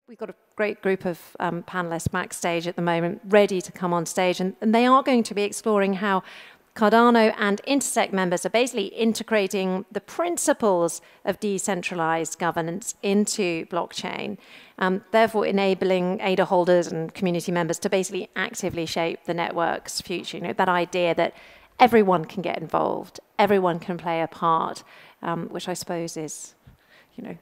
we've got a great group of panelists backstage at the moment, ready to come on stage, and they are going to be exploring how Cardano and Intersect members are basically integrating the principles of decentralized governance into blockchain, therefore enabling ADA holders and community members to basically actively shape the network's future. You know, that idea that everyone can get involved, everyone can play a part, which I suppose is, you know,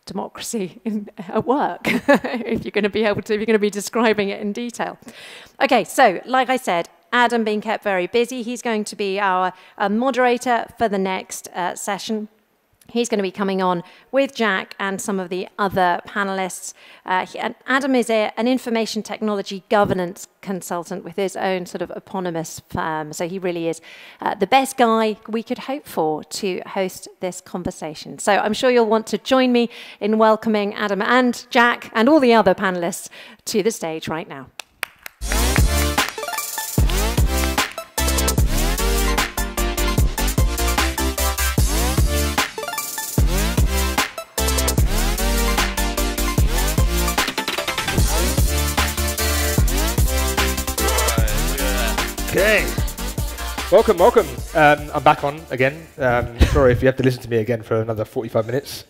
democracy at work, if you're going to be able to, if you're going to be describing it in detail. Okay, so like I said, Adam being kept very busy, he's going to be our moderator for the next session. He's going to be coming on with Jack and some of the other panelists. And Adam is an information technology governance consultant with his own sort of eponymous firm. So he really is the best guy we could hope for to host this conversation. So I'm sure you'll want to join me in welcoming Adam and Jack and all the other panelists to the stage right now. Okay, welcome. I'm back on again. Sorry if you have to listen to me again for another 45 minutes.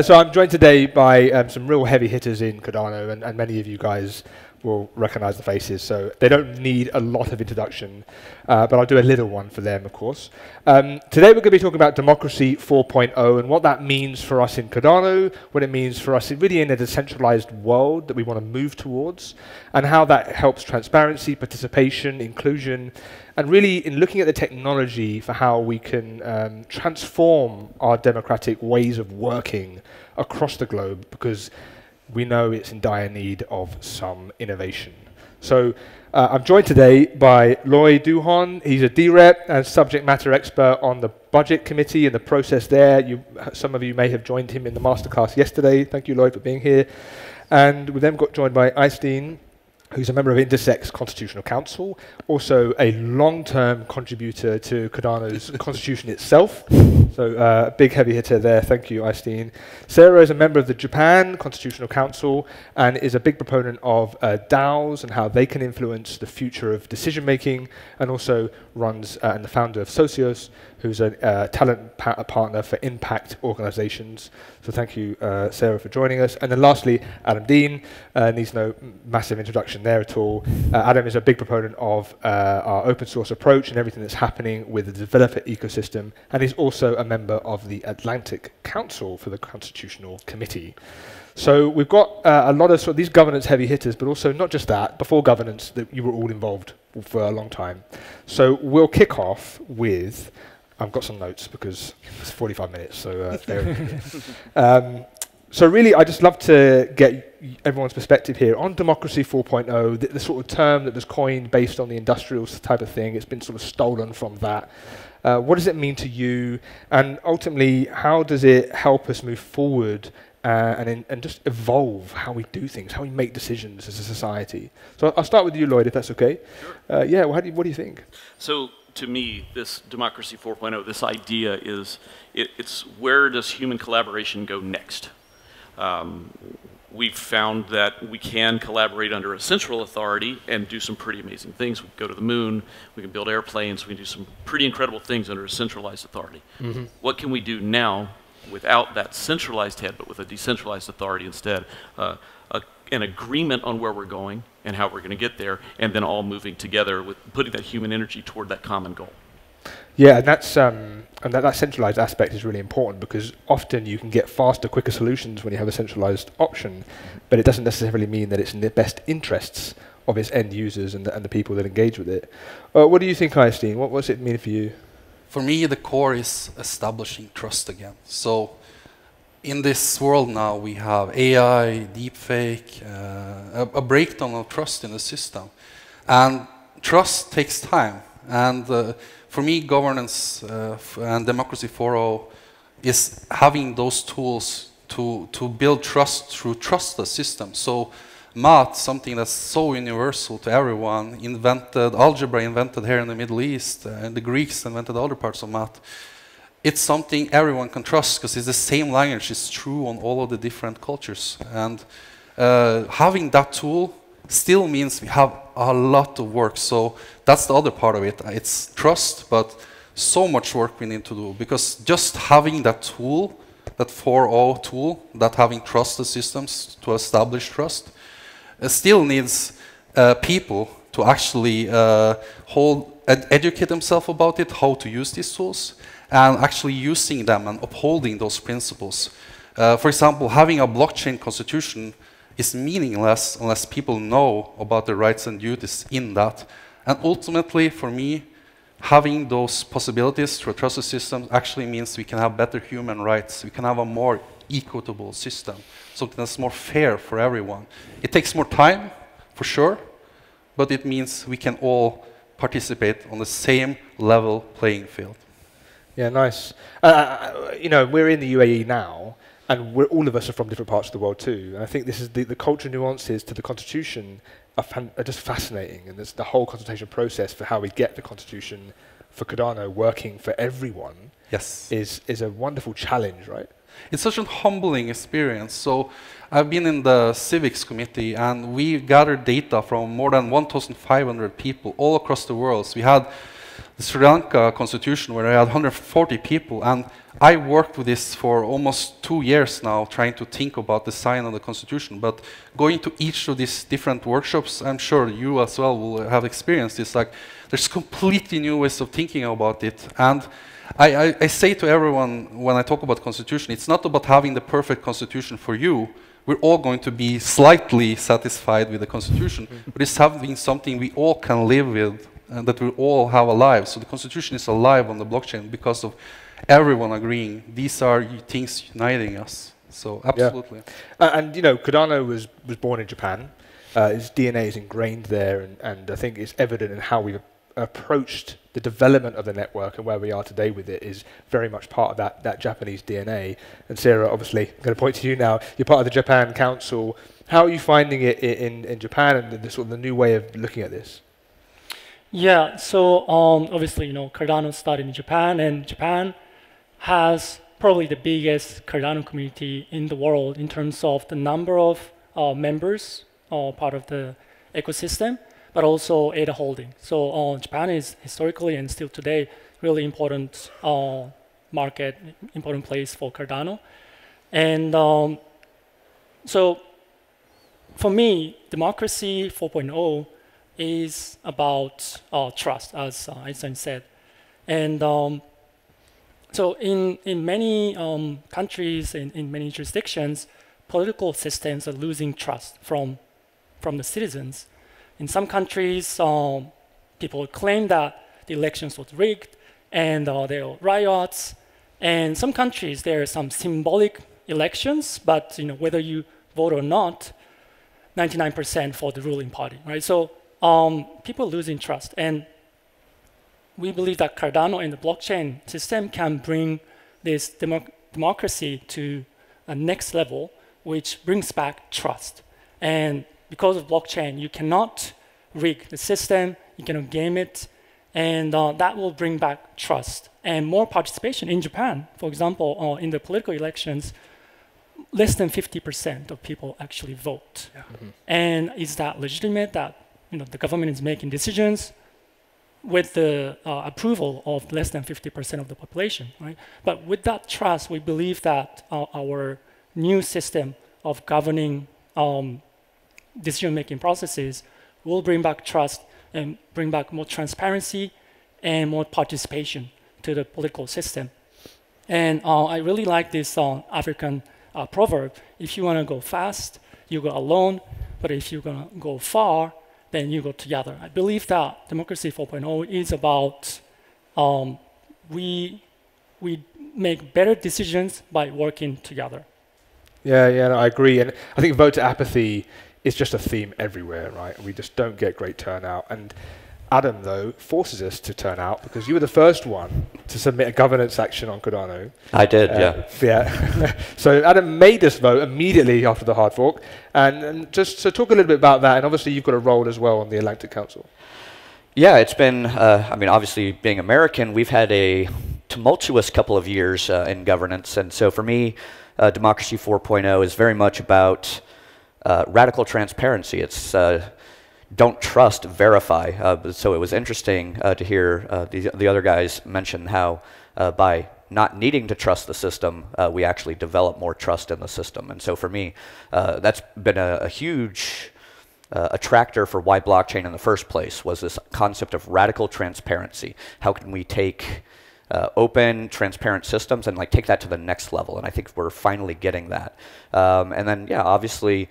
So I'm joined today by some real heavy hitters in Cardano, and many of you guys will recognize the faces, so they don't need a lot of introduction, but I'll do a little one for them, of course. Today we're going to be talking about Democracy 4.0 and what that means for us in Cardano, what it means for us really in a decentralized world that we want to move towards, and how that helps transparency, participation, inclusion, and really in looking at the technology for how we can transform our democratic ways of working across the globe, because we know it's in dire need of some innovation. So I'm joined today by Lloyd Duhon. He's a DREP and subject matter expert on the budget committee and the process there. Some of you may have joined him in the masterclass yesterday. Thank you, Lloyd, for being here. And we then got joined by Eystein, who's a member of Intersect's Constitutional Council, also a long-term contributor to Cardano's constitution itself. So a big heavy hitter there. Thank you, Eystein. Seira is a member of the Japan Constitutional Council and is a big proponent of DAOs and how they can influence the future of decision-making, and also runs and the founder of Socious, who's a talent partner for impact organizations. So thank you, Seira, for joining us. And then lastly, Adam Dean, needs no massive introduction there at all. Adam is a big proponent of our open source approach and everything that's happening with the developer ecosystem, and he's also a member of the Atlantic Council for the Constitutional Committee. So we've got a lot of these governance heavy hitters, but also not just that, before governance, that you were all involved for a long time. So we'll kick off with, I've got some notes because it's 45 minutes, so so really, I just love to get everyone's perspective here on Democracy 4.0, the sort of term that was coined based on the industrial type of thing. It's been sort of stolen from that. What does it mean to you? And ultimately, how does it help us move forward and just evolve how we do things, how we make decisions as a society? So I'll start with you, Lloyd, if that's okay. Sure. Yeah, well, what do you think? So to me, this Democracy 4.0, this idea is, it's where does human collaboration go next? We've found that we can collaborate under a central authority and do some pretty amazing things. We can go to the moon, we can build airplanes, we can do some pretty incredible things under a centralized authority. Mm-hmm. What can we do now without that centralized head, but with a decentralized authority instead? An agreement on where we're going and how we're going to get there, and then all moving together with putting that human energy toward that common goal. Yeah, and that's that centralized aspect is really important, because often you can get faster, quicker solutions when you have a centralized option, but it doesn't necessarily mean that it's in the best interests of its end users and the people that engage with it. What do you think, Eystein? What does it mean for you? For me, the core is establishing trust again. So in this world now, we have AI, deepfake, a breakdown of trust in the system. And trust takes time. And for me, governance and Democracy 4.0 is having those tools to build trust through trustless systems. So math, something that's so universal to everyone, algebra invented here in the Middle East, and the Greeks invented other parts of math. it's something everyone can trust because it's the same language. It's true on all of the different cultures. And having that tool still means we have a lot of work. So that's the other part of it. It's trust, but so much work we need to do. Because just having that tool, that 4.0 tool, that having trusted systems to establish trust, still needs people to actually educate themselves about it, how to use these tools, and actually using them and upholding those principles. For example, having a blockchain constitution is meaningless unless people know about the rights and duties in that. And ultimately, for me, having those possibilities through a trusted system actually means we can have better human rights. We can have a more equitable system, something that's more fair for everyone. It takes more time, for sure, but it means we can all participate on the same level playing field. Yeah, nice. You know, we're in the UAE now, and all of us are from different parts of the world too. And I think this is the cultural nuances to the constitution are just fascinating. And there's the whole consultation process for how we get the constitution for Cardano working for everyone. Yes, is a wonderful challenge, right? It's such a humbling experience. So I've been in the civics committee, and we gathered data from more than 1,500 people all across the world. So we had the Sri Lanka constitution where I had 140 people, and I worked with this for almost 2 years now, trying to think about the design of the constitution. But going to each of these different workshops, I'm sure you as well will have experienced this. Like, there's completely new ways of thinking about it. And I say to everyone when I talk about constitution, it's not about having the perfect constitution for you. We're all going to be slightly satisfied with the constitution, but it's having something we all can live with and that we all have alive. So the constitution is alive on the blockchain because of everyone agreeing these are things uniting us. So absolutely. Yeah. And you know, Cardano was born in Japan. His DNA is ingrained there, and I think it's evident in how we've approached the development of the network, and where we are today with it is very much part of that Japanese DNA. And Seira, obviously, I'm going to point to you now. You're part of the Japan Council. How are you finding it in Japan and the sort of the new way of looking at this? Yeah, so obviously, you know, Cardano started in Japan, and Japan has probably the biggest Cardano community in the world in terms of the number of members part of the ecosystem, but also ADA holding. So Japan is historically and still today really important market, important place for Cardano. And so for me, democracy 4.0 is about trust, as Eystein said. And so in many countries, in many jurisdictions, political systems are losing trust from the citizens. In some countries, people claim that the elections was rigged, and there are riots. And some countries, there are some symbolic elections, but you know, whether you vote or not, 99% for the ruling party, right? So people are losing trust. And we believe that Cardano and the blockchain system can bring this democracy to a next level, which brings back trust. And because of blockchain, you cannot rig the system, you cannot game it, and that will bring back trust and more participation. In Japan, for example, in the political elections, less than 50% of people actually vote. Yeah. Mm-hmm. And is that legitimate that the government is making decisions with the approval of less than 50% of the population, right? But with that trust, we believe that our new system of governing decision-making processes will bring back trust and bring back more transparency and more participation to the political system. And I really like this African proverb: if you want to go fast, you go alone, but if you're going to go far, then you go together. I believe that Democracy 4.0 is about we make better decisions by working together. Yeah, no, I agree. And I think voter apathy is just a theme everywhere, right? We just don't get great turnout. And Adam, though, forces us to turn out because you were the first one to submit a governance action on Cardano. I did, yeah. Yeah. So Adam made us vote immediately after the hard fork. And just so talk a little bit about that. And obviously you've got a role as well on the Atlantic Council. Yeah, it's been, I mean, obviously being American, we've had a tumultuous couple of years in governance. And so for me, Democracy 4.0 is very much about radical transparency. It's don't trust, verify. So it was interesting to hear the other guys mention how by not needing to trust the system, we actually develop more trust in the system. And so for me, that's been a huge attractor for why blockchain in the first place, was this concept of radical transparency. How can we take open, transparent systems and like take that to the next level? And I think we're finally getting that. And then, yeah, obviously,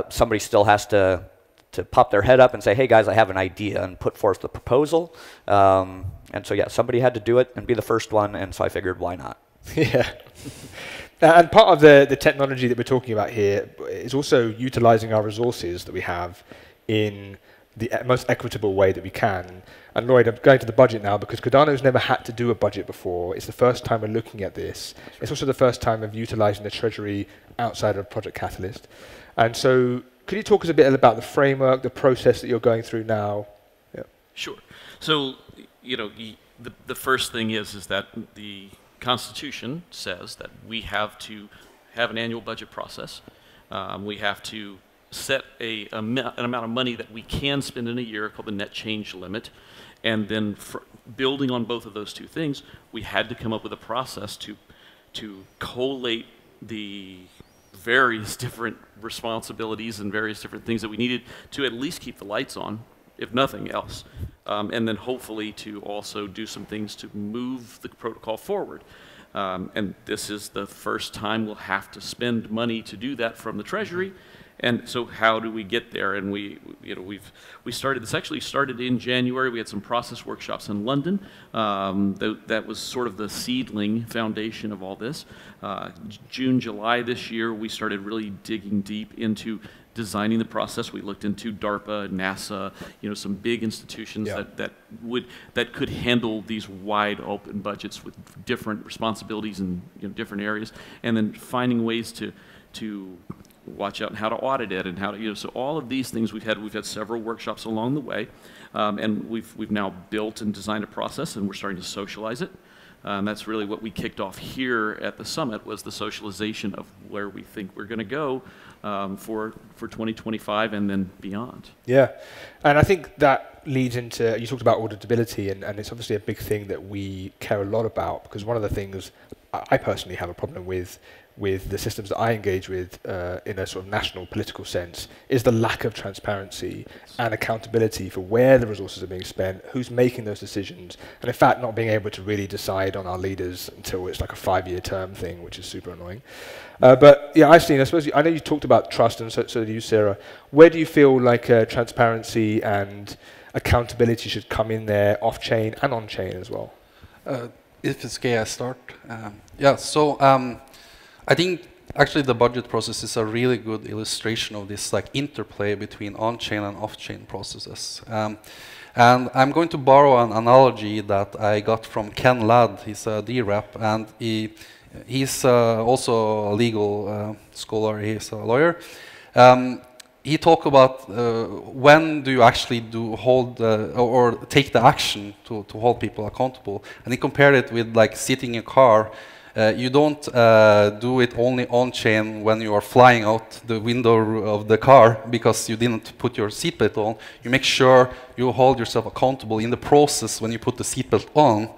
somebody still has to pop their head up and say, hey guys, I have an idea, and put forth the proposal. And so, yeah, somebody had to do it and be the first one, and so I figured, why not? Yeah. And part of the technology that we're talking about here is also utilizing our resources that we have in the most equitable way that we can. And Lloyd, I'm going to the budget now, because Cardano's never had to do a budget before. It's the first time we're looking at this. It's also the first time of utilizing the treasury outside of Project Catalyst. And so could you talk us a bit about the framework, the process that you're going through now? Yeah. Sure. So, you know, the first thing is that the Constitution says that we have to have an annual budget process. We have to set an amount of money that we can spend in a year called the net change limit. And then building on both of those two things, we had to come up with a process to collate the various different responsibilities and various different things that we needed to at least keep the lights on, if nothing else. And then hopefully to also do some things to move the protocol forward. And this is the first time we'll have to spend money to do that from the Treasury. And so how do we get there? And we started, this actually started in January. We had some process workshops in London. That was sort of the seedling foundation of all this. June, July this year, we started really digging deep into designing the process. We looked into DARPA, NASA, some big institutions that could handle these wide open budgets with different responsibilities in different areas, and then finding ways to watch out and how to audit it and how to so all of these things we've had several workshops along the way, and we've now built and designed a process, and we're starting to socialize it. That's really what we kicked off here at the summit, was the socialization of where we think we're going to go for 2025 and then beyond. Yeah, and I think that leads into, you talked about auditability, and it's obviously a big thing that we care a lot about, because one of the things I personally have a problem with the systems that I engage with in a sort of national political sense is the lack of transparency and accountability for where the resources are being spent, who's making those decisions, and in fact not being able to really decide on our leaders until it's like a 5-year term thing, which is super annoying. But yeah, Eystein, I suppose, I know you talked about trust, and so did you, Seira. Where do you feel like transparency and accountability should come in there, off-chain and on-chain as well? If it's okay, I start. I think actually the budget process is a really good illustration of this interplay between on-chain and off-chain processes. And I'm going to borrow an analogy that I got from Ken Ladd. He's a D-Rep, and he's also a legal scholar. He's a lawyer. He talked about when do you actually hold or take the action to hold people accountable, and he compared it with sitting in a car. You don't do it only on-chain when you are flying out the window of the car because you didn't put your seatbelt on. You make sure you hold yourself accountable in the process when you put the seatbelt on.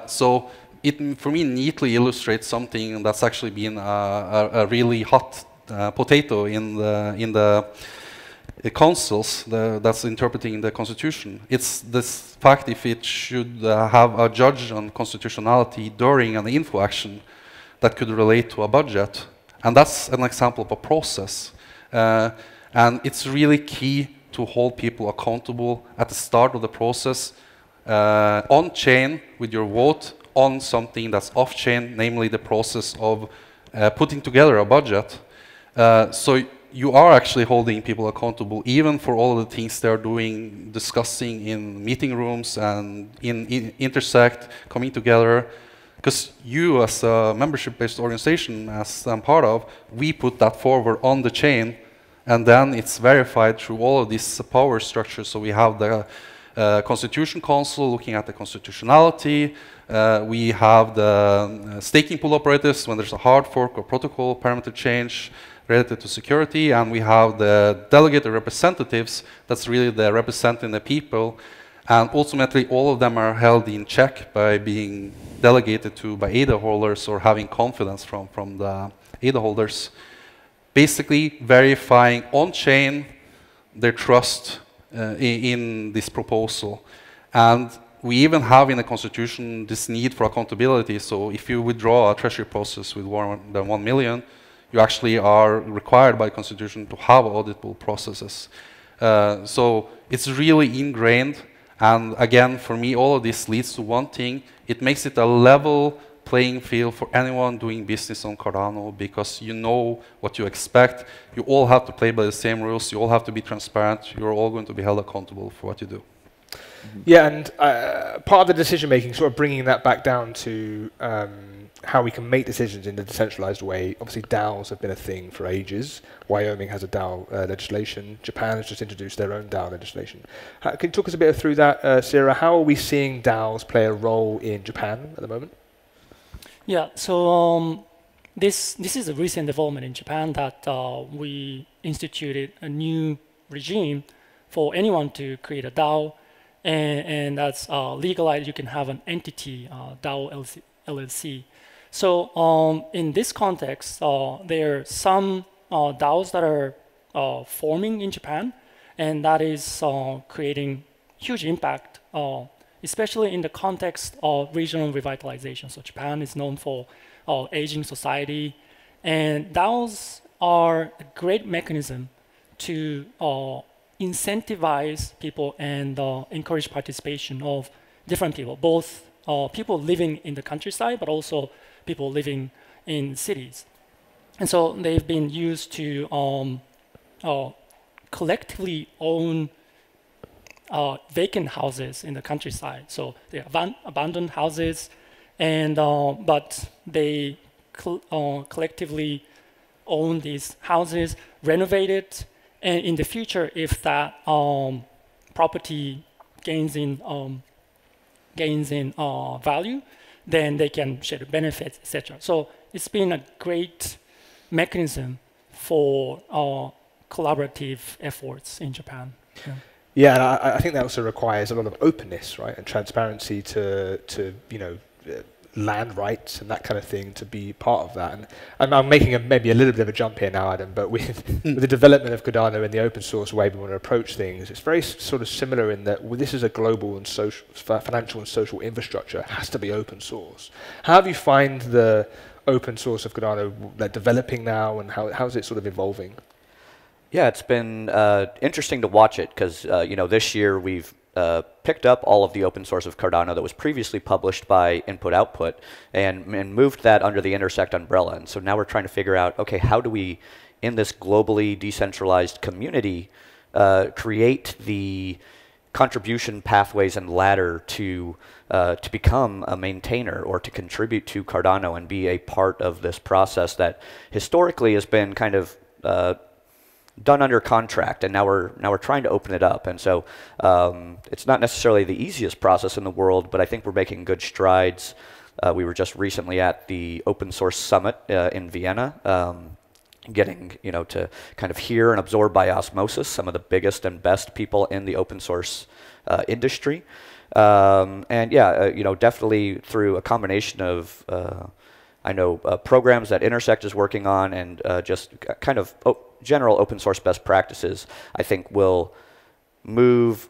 So it, for me, neatly illustrates something that's actually been a really hot potato in the councils that's interpreting the constitution. It's this fact if it should have a judge on constitutionality during an info action that could relate to a budget. And that's an example of a process. And it's really key to hold people accountable at the start of the process, on-chain with your vote on something that's off-chain, namely the process of putting together a budget. So you are actually holding people accountable, even for all of the things they're doing, discussing in meeting rooms and in Intersect, coming together. Because you, as a membership-based organization, as I'm part of, we put that forward on the chain, and then it's verified through all of these power structures. So we have the Constitution Council looking at the constitutionality. We have the staking pool operators when there's a hard fork or protocol parameter change related to security, and we have the delegated representatives, that's really the representing the people, and ultimately all of them are held in check by being delegated to by ADA holders or having confidence from the ADA holders, basically verifying on-chain their trust in this proposal. And we even have in the Constitution this need for accountability. So if you withdraw a treasury process with more than 1 million, you actually are required by the Constitution to have auditable processes. So it's really ingrained. And again, for me, all of this leads to one thing. It makes it a level playing field for anyone doing business on Cardano, because you know what you expect. You all have to play by the same rules. You all have to be transparent. You're all going to be held accountable for what you do. Yeah, and part of the decision making, sort of bringing that back down to how we can make decisions in a decentralized way. Obviously, DAOs have been a thing for ages. Wyoming has a DAO legislation. Japan has just introduced their own DAO legislation. Can you talk us a bit through that, Seira? How are we seeing DAOs play a role in Japan at the moment? Yeah, so this is a recent development in Japan that we instituted a new regime for anyone to create a DAO, and that's legalized. You can have an entity, DAO LLC. So in this context, there are some DAOs that are forming in Japan, and that is creating huge impact, especially in the context of regional revitalization. So Japan is known for aging society, and DAOs are a great mechanism to incentivize people and encourage participation of different people, both people living in the countryside, but also people living in cities. And so they've been used to collectively own vacant houses in the countryside. So they're abandoned houses, and but they collectively own these houses, renovate it, and in the future, if that property gains in value, then they can share the benefits, etc. So it's been a great mechanism for collaborative efforts in Japan. Yeah. Yeah, and I think that also requires a lot of openness, right, and transparency to land rights and that kind of thing to be part of that. And I'm making maybe a little bit of a jump here now, Adam, but with the development of Cardano and the open source way we want to approach things, it's very sort of similar in that this is a global and social, financial and social infrastructure. It has to be open source. How have you find the open source of Cardano developing now, and how is it sort of evolving? Yeah, it's been interesting to watch it because this year we've picked up all of the open source of Cardano that was previously published by Input Output and moved that under the Intersect umbrella. And so now we're trying to figure out, okay, how do we, in this globally decentralized community, create the contribution pathways and ladder to become a maintainer or to contribute to Cardano and be a part of this process that historically has been kind of done under contract, and now we're trying to open it up. And so it's not necessarily the easiest process in the world, but I think we're making good strides. We were just recently at the Open Source Summit in Vienna, getting to kind of hear and absorb by osmosis some of the biggest and best people in the open source industry. And yeah, definitely through a combination of programs that Intersect is working on and just kind of general open source best practices, I think will move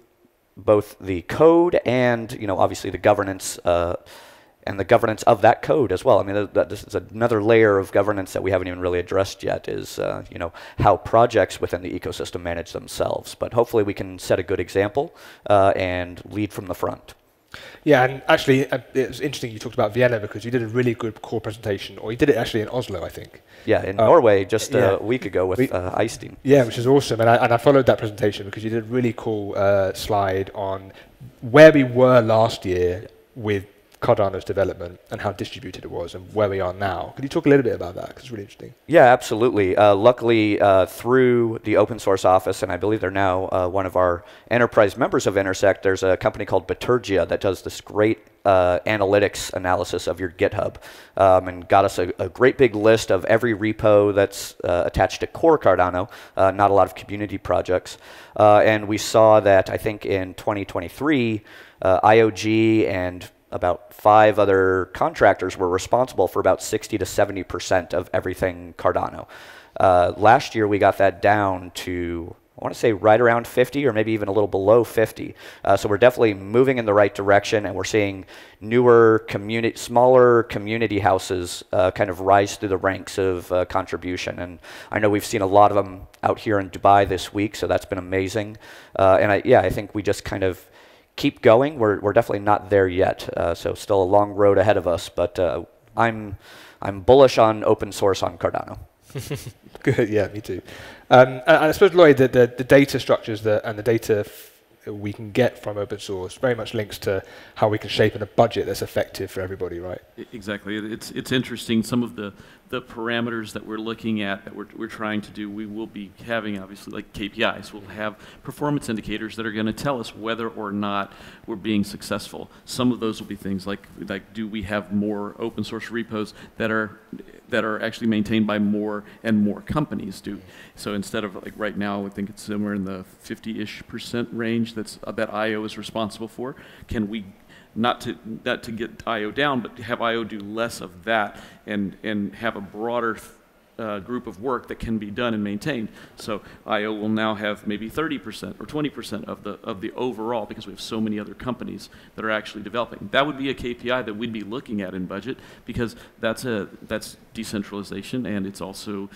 both the code and obviously the governance and the governance of that code as well. I mean, this is another layer of governance that we haven't even really addressed yet is how projects within the ecosystem manage themselves. But hopefully we can set a good example and lead from the front. Yeah, and actually, it was interesting you talked about Vienna because you did a really good core presentation, or you did it actually in Oslo, I think. Yeah, in Norway just a week ago with Eystein. Yeah, which is awesome, and I followed that presentation because you did a really cool slide on where we were last year with Cardano's development and how distributed it was and where we are now. Could you talk a little bit about that? Because it's really interesting. Yeah, absolutely. Luckily, through the open source office, and I believe they're now one of our enterprise members of Intersect, there's a company called Bitergia that does this great analytics analysis of your GitHub, and got us a great big list of every repo that's attached to core Cardano, not a lot of community projects. And we saw that, I think in 2023, IOG and about 5 other contractors were responsible for about 60 to 70% of everything Cardano. Last year, we got that down to, I want to say, right around 50 or maybe even a little below 50. So we're definitely moving in the right direction, and we're seeing newer, smaller community houses kind of rise through the ranks of contribution. And I know we've seen a lot of them out here in Dubai this week, so that's been amazing. And I think we just kind of keep going. We're definitely not there yet, so still a long road ahead of us. But I'm bullish on open source on Cardano. Good, yeah, me too. And I suppose, Lloyd, the data structures and the data we can get from open source very much links to how we can shape in a budget that's effective for everybody, right? Exactly. It's interesting. Some of the parameters that we're looking at, that we're trying to do, we will be having, obviously, like KPIs. We'll have performance indicators that are going to tell us whether or not we're being successful. Some of those will be things like do we have more open source repos that are actually maintained by more and more companies do. So instead of, like, right now, I think it's somewhere in the 50-ish% range that IO is responsible for. Can we not to get IO down, but have IO do less of that and have a broader group of work that can be done and maintained. So IO will now have maybe 30% or 20% of the overall, because we have so many other companies that are actually developing. That would be a KPI that we'd be looking at in budget, because that's decentralization, and it's also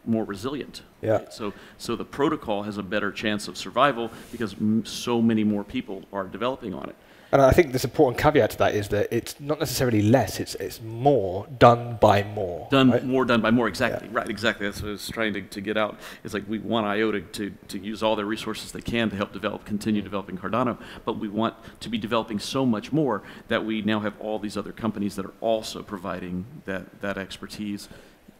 more resilient. Yeah. Right? So the protocol has a better chance of survival because so many more people are developing on it. And I think this important caveat to that is that it's not necessarily less, it's more done by more. More done by more, exactly. Yeah. Right, exactly. That's what I was trying to get out. It's like we want IO to use all their resources they can to help continue developing Cardano, but we want to be developing so much more that we now have all these other companies that are also providing that expertise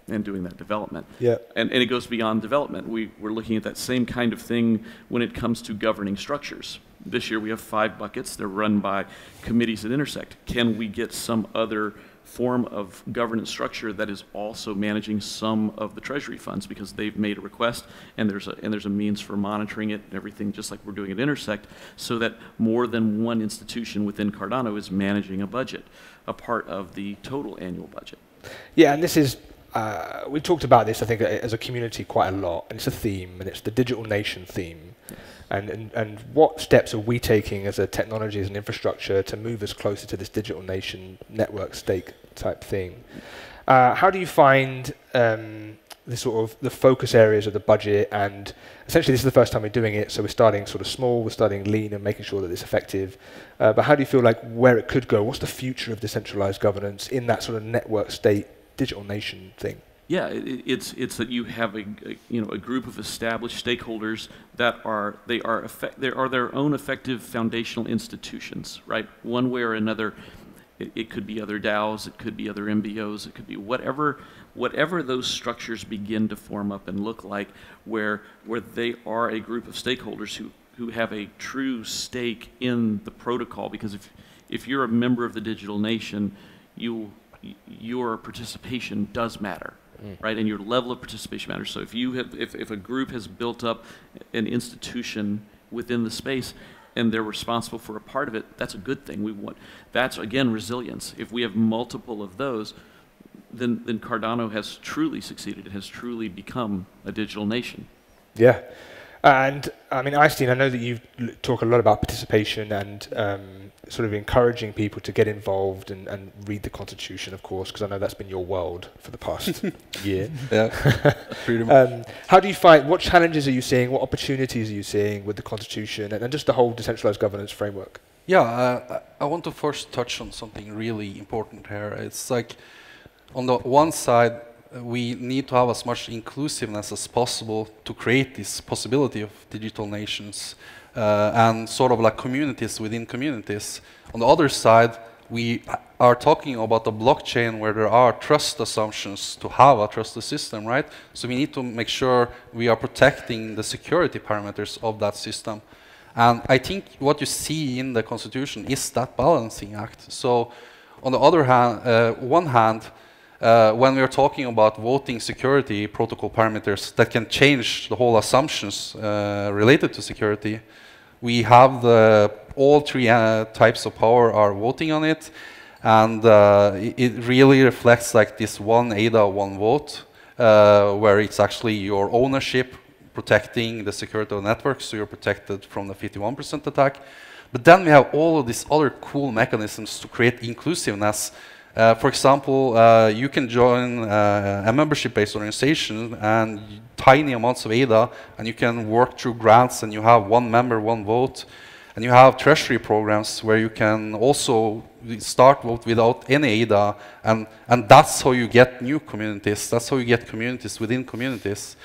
and doing that development. Yeah. And it goes beyond development. We're looking at that same kind of thing when it comes to governing structures. This year we have 5 buckets. They're run by committees at Intersect. Can we get some other form of governance structure that is also managing some of the treasury funds, because they've made a request and there's a means for monitoring it and everything, just like we're doing at Intersect, so that more than one institution within Cardano is managing a budget, a part of the total annual budget. Yeah, and this is, we talked about this, I think, as a community quite a lot, and it's a theme, and it's the digital nation theme. Yes. And what steps are we taking as a technology, as an infrastructure, to move us closer to this digital nation network stake type thing? How do you find the focus areas of the budget? And essentially, this is the first time we're doing it, so we're starting sort of small, we're starting lean, and making sure that it's effective. But how do you feel like where it could go? What's the future of decentralized governance in that sort of network state digital nation thing? Yeah, it's that you have a group of established stakeholders that are their own effective foundational institutions, right? One way or another, it could be other DAOs, it could be other MBOs, it could be whatever those structures begin to form up and look like, where they are a group of stakeholders who have a true stake in the protocol. Because if you're a member of the digital nation, your participation does matter. Right, and your level of participation matters. So if a group has built up an institution within the space and they're responsible for a part of it, that's a good thing. That's again resilience. If we have multiple of those, then Cardano has truly succeeded. It has truly become a digital nation. Yeah. And I mean, Eystein, I know that you talk a lot about participation and sort of encouraging people to get involved and read the Constitution, of course, because I know that's been your world for the past year. Yeah, pretty much. How do you find, what challenges are you seeing, what opportunities are you seeing with the Constitution and just the whole decentralized governance framework? Yeah, I want to first touch on something really important here. It's like, on the one side, we need to have as much inclusiveness as possible to create this possibility of digital nations and sort of like communities within communities. On the other side, we are talking about a blockchain where there are trust assumptions to have a trusted system, right? So we need to make sure we are protecting the security parameters of that system. And I think what you see in the Constitution is that balancing act. So on the other hand, one hand, when we are talking about voting security protocol parameters that can change the whole assumptions related to security, we have all three types of power are voting on it, and it really reflects like this one ADA, one vote, where it's actually your ownership protecting the security of the network, so you're protected from the 51% attack. But then we have all of these other cool mechanisms to create inclusiveness. For example, you can join a membership-based organization and tiny amounts of ADA, and you can work through grants, and you have one member, one vote. And you have treasury programs where you can also start vote without any ADA, and that's how you get new communities. That's how you get communities within communities.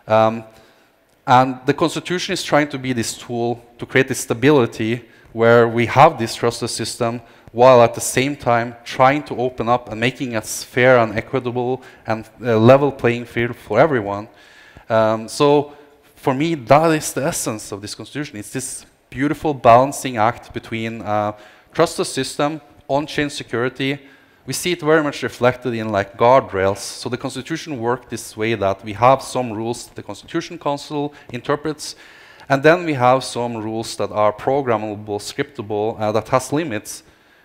And the Constitution is trying to be this tool to create this stability where we have this trusted system, while at the same time trying to open up and making it fair and equitable and a level playing field for everyone. So for me, that is the essence of this Constitution. It's this beautiful balancing act between trusted system, on-chain security. We see it very much reflected in like guardrails. So the Constitution works this way that we have some rules that the Constitution Council interprets, and then we have some rules that are programmable, scriptable, that has limits.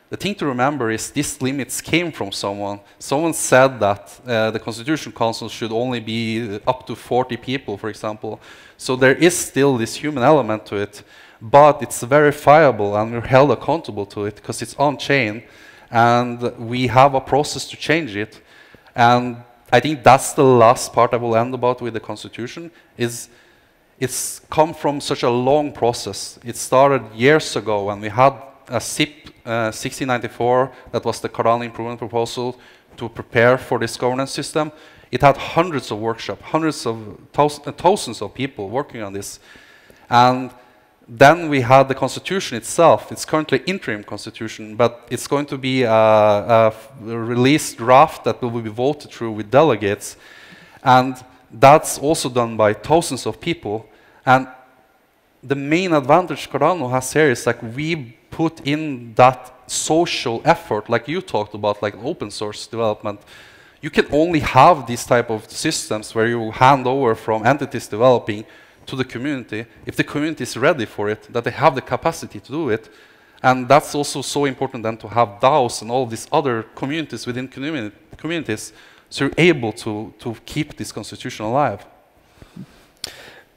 The thing to remember is these limits came from someone. Someone said that the Constitution Council should only be up to 40 people, for example. So there is still this human element to it, but it's verifiable and we're held accountable to it because it's on-chain, and we have a process to change it. And I think that's the last part I will end about with the Constitution, is it's come from such a long process. It started years ago when we had a SIP 1694, that was the Cardano improvement proposal to prepare for this governance system. It had hundreds of workshops, hundreds of thousands of people working on this. And then we had the Constitution itself. It's currently interim Constitution, but it's going to be a released draft that will be voted through with delegates. And that's also done by thousands of people. And the main advantage Cardano has here is like we put in that social effort, like you talked about, like open source development. You can only have these type of systems where you hand over from entities developing to the community if the community is ready for it, that they have the capacity to do it. And that's also so important then to have DAOs and all these other communities within communities, so you're able to keep this constitution alive.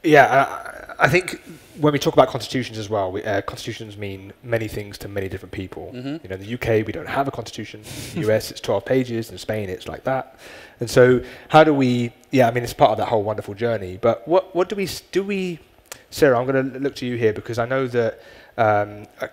Yeah, I think when we talk about constitutions as well, constitutions mean many things to many different people. Mm-hmm. You know, in the UK, we don't have a constitution. In the US, it's 12 pages. In Spain, it's like that. And so how do we, yeah, I mean, it's part of that whole wonderful journey. But what do we, Seira, I'm going to look to you here because I know that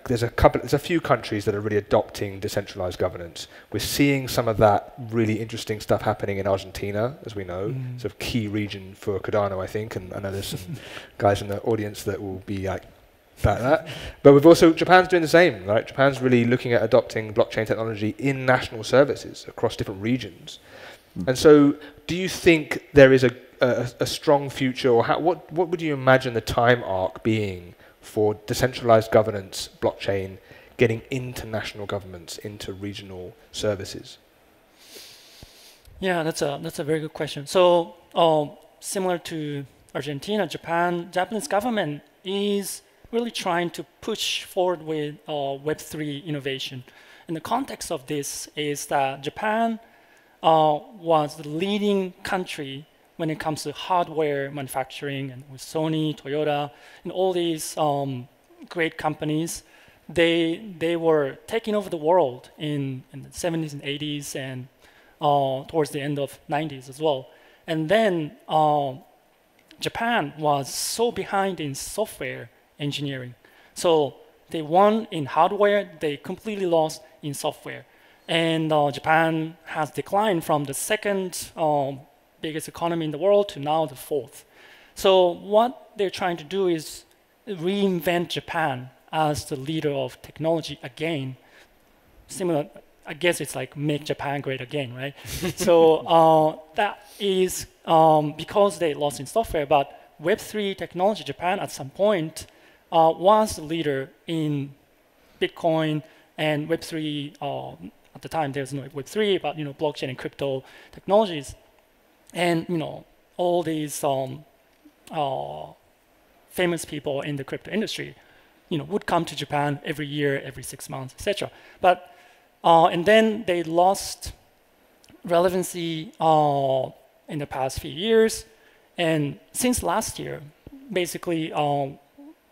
there's a few countries that are really adopting decentralized governance. We're seeing some of that really interesting stuff happening in Argentina, as we know. It's a key region for Cardano, I think, and I know there's some guys in the audience that will be like that. But we've also, Japan's doing the same, right? Japan's really looking at adopting blockchain technology in national services across different regions. And so do you think there is a strong future, or what would you imagine the time arc being for decentralized governance, blockchain, getting into national governments, into regional services? Yeah, that's a very good question. So similar to Argentina, Japanese government is really trying to push forward with Web3 innovation. And the context of this is that Japan was the leading country when it comes to hardware manufacturing, and with Sony, Toyota, and all these great companies, they were taking over the world in the 70s and 80s and towards the end of 90s as well. And then Japan was so behind in software engineering. So they won in hardware, they completely lost in software. And Japan has declined from the second biggest economy in the world to now the fourth. So what they're trying to do is reinvent Japan as the leader of technology again. Similar, I guess it's like make Japan great again, right? So that is because they lost in software, but Web3 technology, Japan at some point was the leader in Bitcoin and Web3. At the time, there's no Web3, but blockchain and crypto technologies, and all these famous people in the crypto industry, would come to Japan every year, every 6 months, etc. But and then they lost relevancy in the past few years, and since last year, basically,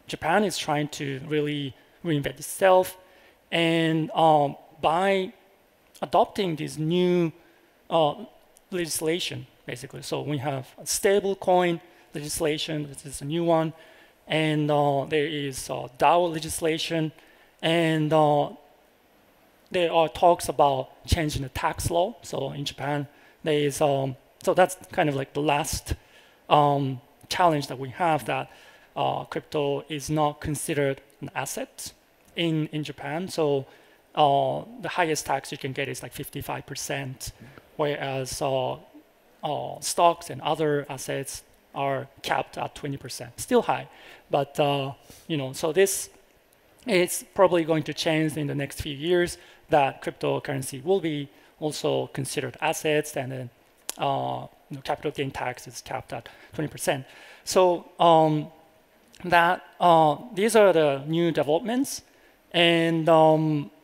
Japan is trying to really reinvent itself, and by adopting this new legislation, basically. So we have a stable coin legislation, this is a new one, and there is DAO legislation, and there are talks about changing the tax law. So in Japan, there is, so that's kind of like the last challenge that we have, that crypto is not considered an asset in Japan. So the highest tax you can get is like 55%, whereas stocks and other assets are capped at 20%. Still high, but so this is probably going to change in the next few years, that cryptocurrency will be also considered assets, and then capital gain tax is capped at 20%. So these are the new developments, and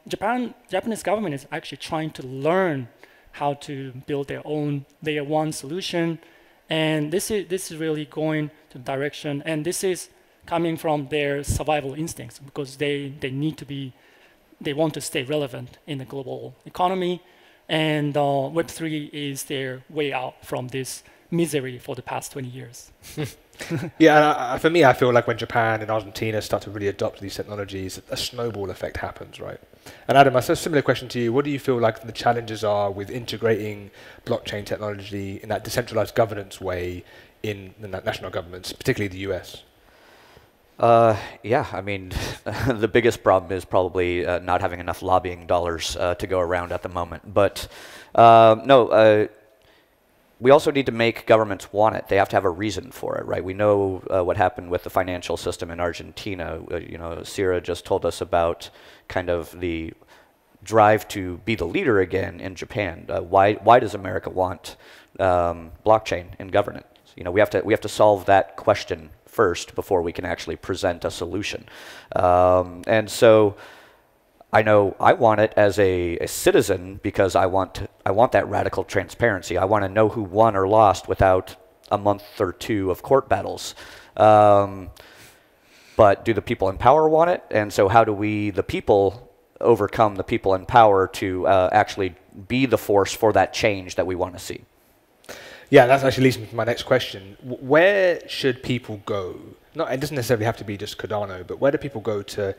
Japanese government is actually trying to learn how to build their own layer 1 solution, and this is really going to the direction, and this is coming from their survival instincts, because they want to stay relevant in the global economy, and Web3 is their way out from this misery for the past 20 years. Yeah, for me, I feel like when Japan and Argentina start to really adopt these technologies, a snowball effect happens, right? And Adam, I have a similar question to you. What do you feel like the challenges are with integrating blockchain technology in that decentralized governance way in the national governments, particularly the US? Yeah, I mean, the biggest problem is probably not having enough lobbying dollars to go around at the moment. But we also need to make governments want it. They have to have a reason for it, right? We know what happened with the financial system in Argentina. Seira just told us about kind of the drive to be the leader again in Japan. Why does America want blockchain in governance? We have to solve that question first before we can actually present a solution. And so I know I want it as a citizen, because I want that radical transparency. I want to know who won or lost without a month or two of court battles. But do the people in power want it? And so how do we, the people, overcome the people in power to actually be the force for that change that we want to see? Yeah, that actually leads me to my next question. Where should people go? It doesn't necessarily have to be just Cardano, but where do people go to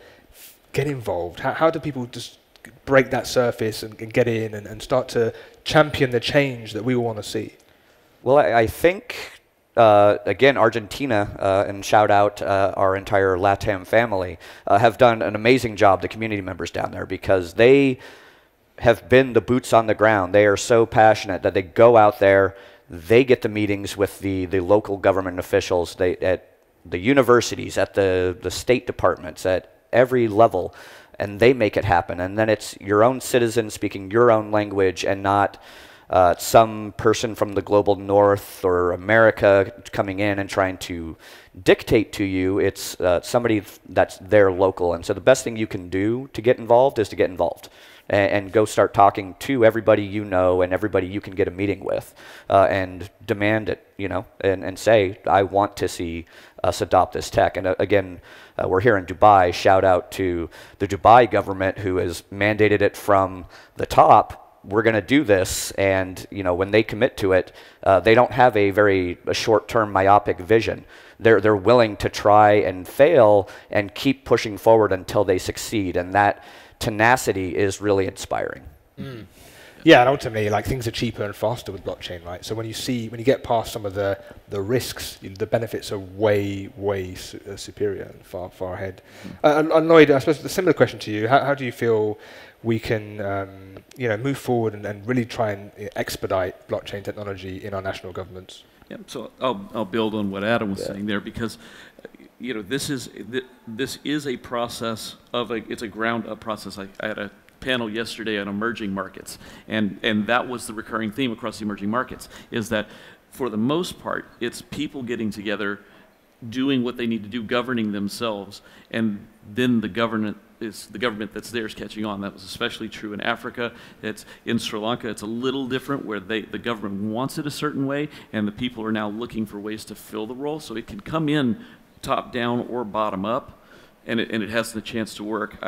get involved? How do people just break that surface and get in and start to champion the change that we all want to see? Well, I think, again, Argentina, and shout out our entire LATAM family, have done an amazing job, the community members down there, because they have been the boots on the ground. They are so passionate that they go out there, they get the meetings with the local government officials, at the universities, at the state departments, at every level, and they make it happen. And then it's your own citizens speaking your own language, and not some person from the global north or America coming in and trying to dictate to you. It's somebody that's there local. And so the best thing you can do to get involved is to get involved. And go start talking to everybody you know and everybody you can get a meeting with, and demand it, and say, I want to see us adopt this tech. And again, we're here in Dubai. Shout out to the Dubai government, who has mandated it from the top. We're going to do this, and when they commit to it, they don't have a short-term myopic vision. They're willing to try and fail and keep pushing forward until they succeed, and that tenacity is really inspiring. Yeah, and ultimately, like, things are cheaper and faster with blockchain, right? So when you get past some of the risks, the benefits are way superior and far ahead. And Lloyd, I suppose the similar question to you: how do you feel we can move forward and really try and expedite blockchain technology in our national governments? Yeah, so I'll build on what Adam was saying there, because this is a process it's a ground up process. I had a panel yesterday on emerging markets, and that was the recurring theme across the emerging markets, is that for the most part it's people getting together, doing what they need to do, governing themselves, and then the government that's there is catching on. That was especially true in Africa. It's in Sri Lanka. It's a little different, where the government wants it a certain way, and the people are now looking for ways to fill the role. So it can come in top down or bottom up, and it has the chance to work.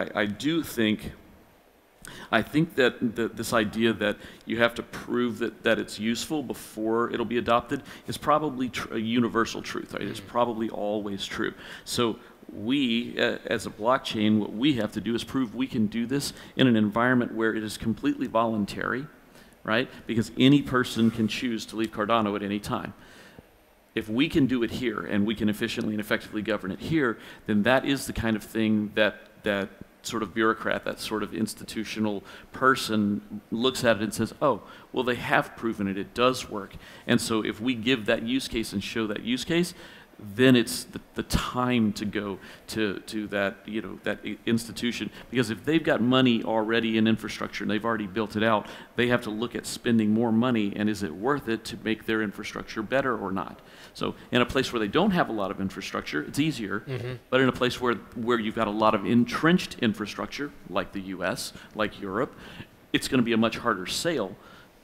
I think that this idea that you have to prove that it's useful before it'll be adopted is probably a universal truth. Right? It's probably always true. So we, as a blockchain, what we have to do is prove we can do this in an environment where it is completely voluntary, right? Because any person can choose to leave Cardano at any time. If we can do it here, and we can efficiently and effectively govern it here, then that is the kind of thing that sort of bureaucrat, that sort of institutional person looks at it and says, oh, well, they have proven it, it does work. And so if we give that use case and show that use case, then it's the time to go to that, that institution. Because if they've got money already in infrastructure and they've already built it out, they have to look at spending more money, and is it worth it to make their infrastructure better or not? So in a place where they don't have a lot of infrastructure, it's easier. But in a place where you've got a lot of entrenched infrastructure, like the US, like Europe, it's going to be a much harder sale,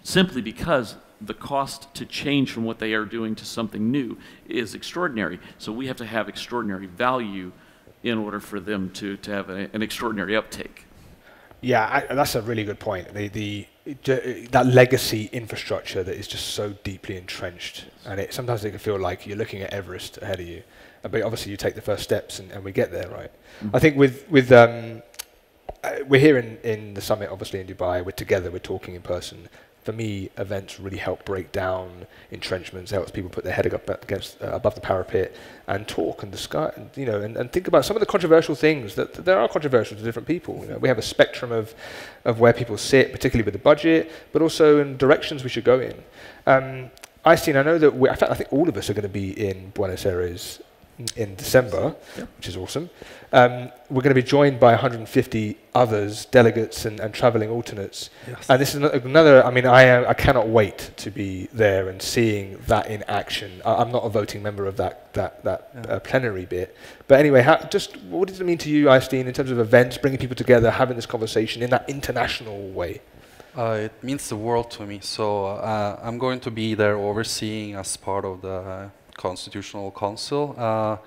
simply because the cost to change from what they are doing to something new is extraordinary. So we have to have extraordinary value in order for them to have an extraordinary uptake. Yeah, that's a really good point. That legacy infrastructure that is just so deeply entrenched, and sometimes it can feel like you're looking at Everest ahead of you. But obviously you take the first steps and we get there, right? I think with we're here in the summit, obviously in Dubai. We're together, we're talking in person. For me, events really help break down entrenchments, helps people put their head up against above the parapet and talk and discuss, and think about some of the controversial things that there are controversial to different people. We have a spectrum of where people sit, particularly with the budget, but also in directions we should go in. Eystein, I know that in fact, I think all of us are going to be in Buenos Aires in December, which is awesome. We're going to be joined by 150 others, delegates and traveling alternates. Yes. And this is another, I cannot wait to be there and seeing that in action. I'm not a voting member of that plenary bit. But anyway, what does it mean to you, Eystein, in terms of events, bringing people together, having this conversation in that international way? It means the world to me. So I'm going to be there overseeing as part of the Constitutional Council,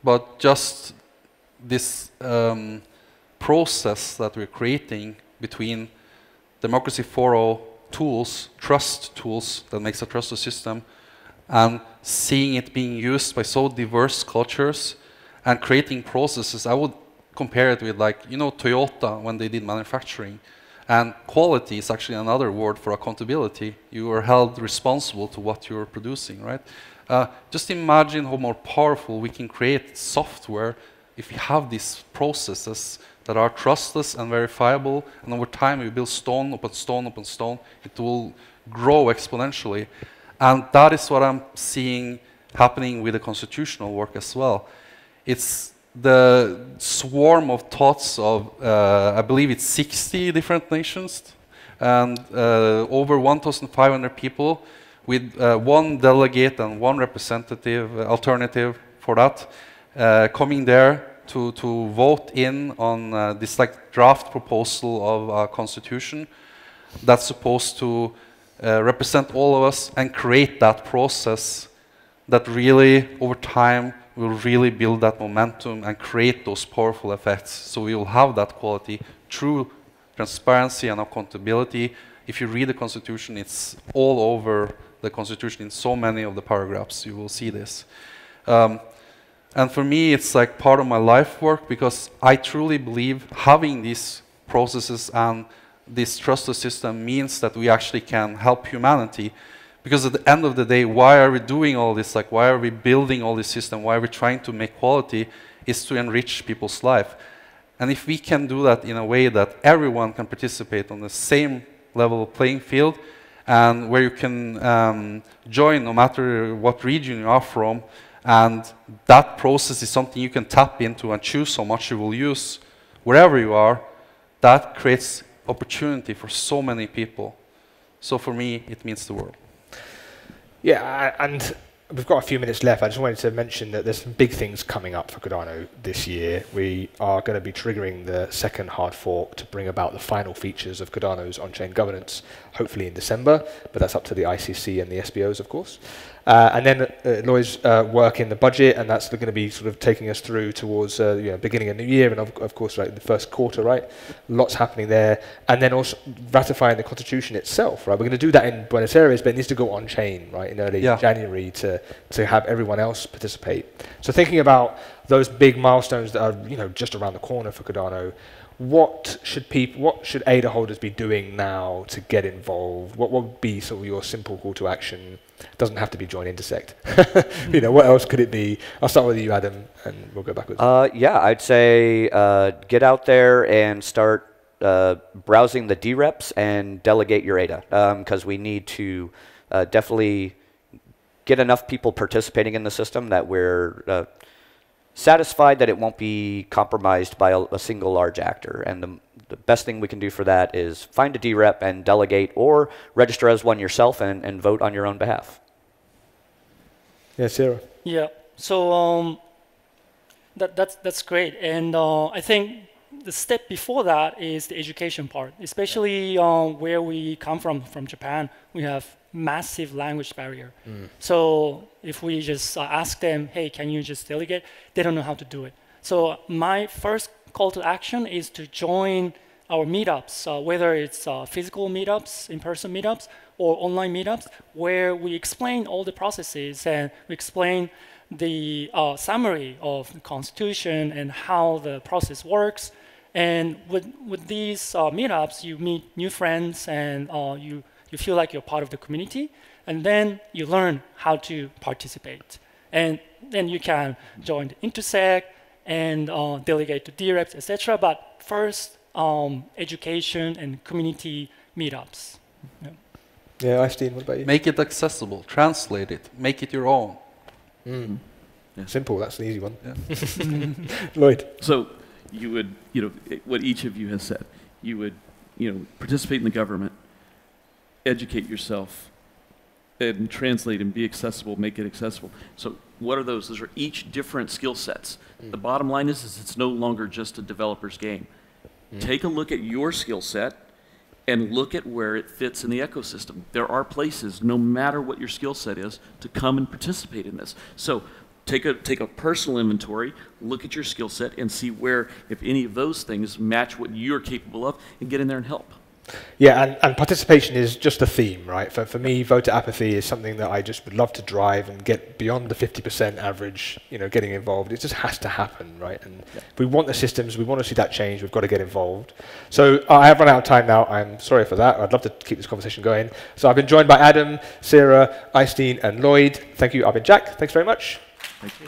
but just this process that we're creating between Democracy 4.0 tools, trust tools that makes a trusted system, and seeing it being used by so diverse cultures and creating processes. I would compare it with Toyota when they did manufacturing. And quality is actually another word for accountability. You are held responsible to what you're producing, right? Just imagine how more powerful we can create software if we have these processes that are trustless and verifiable, and over time we build stone upon stone upon stone. It will grow exponentially. And that is what I'm seeing happening with the constitutional work as well. It's the swarm of thoughts of, I believe it's 60 different nations, and over 1,500 people, with one delegate and one representative alternative for that, coming there to vote in on this draft proposal of a constitution that's supposed to represent all of us and create that process that really, over time, will really build that momentum and create those powerful effects. So we will have that quality, true transparency and accountability. If you read the Constitution, it's all over the Constitution in so many of the paragraphs. You will see this. And for me, it's part of my life work, because I truly believe having these processes and this trusted system means that we actually can help humanity. Because at the end of the day, why are we doing all this? Like, why are we building all this system? Why are we trying to make quality? Is to enrich people's life. And if we can do that in a way that everyone can participate on the same level of playing field, and where you can join no matter what region you are from, and that process is something you can tap into and choose how much you will use wherever you are, that creates opportunity for so many people. So for me, it means the world. Yeah, and we've got a few minutes left. I just wanted to mention that there's some big things coming up for Cardano this year. We are going to be triggering the second hard fork to bring about the final features of Cardano's on-chain governance, hopefully in December, but that's up to the ICC and the SBOs, of course. And then Lloyd's work in the budget, and that's going to be sort of taking us through towards beginning of new year, and of course like the first quarter, right? Lots happening there, and then also ratifying the constitution itself, right? We're going to do that in Buenos Aires, but it needs to go on chain, right, in early January to have everyone else participate. So thinking about those big milestones that are just around the corner for Cardano, what should ADA holders be doing now to get involved? What would be sort of your simple call to action? It doesn't have to be join Intersect. What else could it be? I'll start with you, Adam, and we'll go backwards. Yeah, I'd say get out there and start browsing the DREPs and delegate your ADA, because we need to definitely get enough people participating in the system that we're satisfied that it won't be compromised by a single large actor. And the best thing we can do for that is find a DREP and delegate, or register as one yourself and vote on your own behalf. Yeah, Seira. Yeah, so that's great. And I think the step before that is the education part, especially where we come from Japan. We have massive language barrier. So if we just ask them, hey, can you just delegate? They don't know how to do it. So my first call to action is to join our meetups, whether it's physical meetups, in-person meetups, or online meetups, where we explain all the processes and we explain the summary of the constitution and how the process works. And with these meetups, you meet new friends, and you feel like you're part of the community, and then you learn how to participate. And then you can join the Intersect and delegate to DREPs, etc. But first, education and community meetups. Yeah, Eystein, what about you? Make it accessible, translate it, make it your own. Yeah. Simple, that's an easy one. Yeah. Lloyd. So you would, what each of you has said, you would, participate in the government, educate yourself, and translate and be accessible, make it accessible. So what are those? Those are each different skill sets. The bottom line is it's no longer just a developer's game. Take a look at your skill set and look at where it fits in the ecosystem. There are places, no matter what your skill set is, to come and participate in this. So take a personal inventory, look at your skill set, and see where, if any of those things match what you're capable of, and get in there and help. Yeah, and participation is just a theme, right? For me, voter apathy is something that I just would love to drive and get beyond the 50% average, getting involved. It just has to happen, right? And if we want the systems, we want to see that change, we've got to get involved. So I have run out of time now. I'm sorry for that. I'd love to keep this conversation going. So I've been joined by Adam, Seira, Eystein, and Lloyd. Thank you. I've been Jack. Thanks very much. Thank you.